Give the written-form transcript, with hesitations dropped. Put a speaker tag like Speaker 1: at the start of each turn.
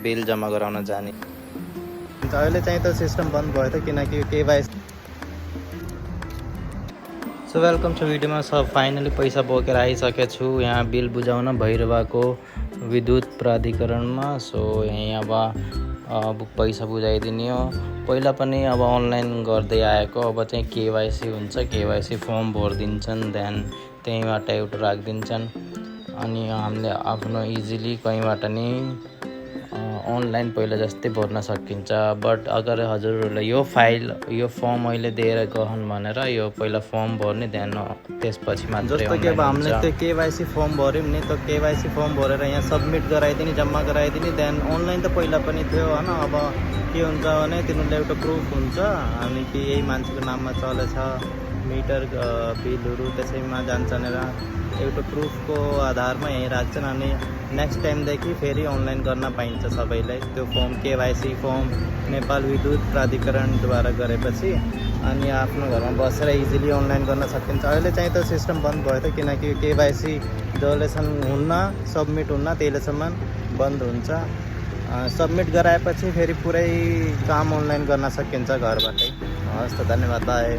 Speaker 1: Bill जम्मा गराउन जाने। अहिले चाहिँ त सिस्टम बन्द भयो त किनकि केवाइसी। सो वेलकम छ भिडियोमा। सब फाइनली पैसा बोकेर आइसकेको छु यहाँ बिल बुझाउन भैरवाको विद्युत प्राधिकरणमा। सो यहीँ अब पैसा बुझाइदिने हो। पहिला पनि अब अनलाइन गर्दै आएको, अब चाहिँ केवाइसी हुन्छ, केवाइसी फर्म भरिदिन्छन्, देन त्यहीँबाट एउटा राखिदिन्छन् अनि हामीले आफ्नो इजिली कहीँबाट नि अनलाइन पहिला जस्तै भर्न सकिन्छ। बट अगर हजुरहरूलाई यो फर्म अहिले दिएर गहन भनेर यो पहिला फर्म भर्ने, देन त्यसपछि मात्रै जस्तो कि अब हामीले त्यो केवाइसी फर्म भऱ्यौँ नि, त्यो केवाइसी फर्म भरेर यहाँ सबमिट गराइदिने, जम्मा गराइदिने, देन अनलाइन त पहिला पनि थियो होइन। अब के हुन्छ भने तिनीहरूले एउटा प्रुफ हुन्छ अनि कि यही मान्छेको नाममा चलेछ, मिटर बिलहरू त्यसैमा जान्छन् र एउटा प्रुफको आधारमा यहीँ राख्छन् अनि नेक्स्ट टाइमदेखि फेरि अनलाइन गर्न पाइन्छ सबैलाई त्यो फर्म। केवाइसी फर्म नेपाल विद्युत प्राधिकरणद्वारा गरेपछि अनि आफ्नो घरमा बसेर इजिली अनलाइन गर्न सकिन्छ। अहिले चाहिँ त सिस्टम बन्द भयो त किनकि केवाइसी जहिलेसम्म हुन्न, सबमिट हुन्न त्यहिलेसम्म बन्द हुन्छ। सबमिट गराएपछि फेरि पुरै काम अनलाइन गर्न सकिन्छ घरबाटै। हस् त, धन्यवाद, बाई।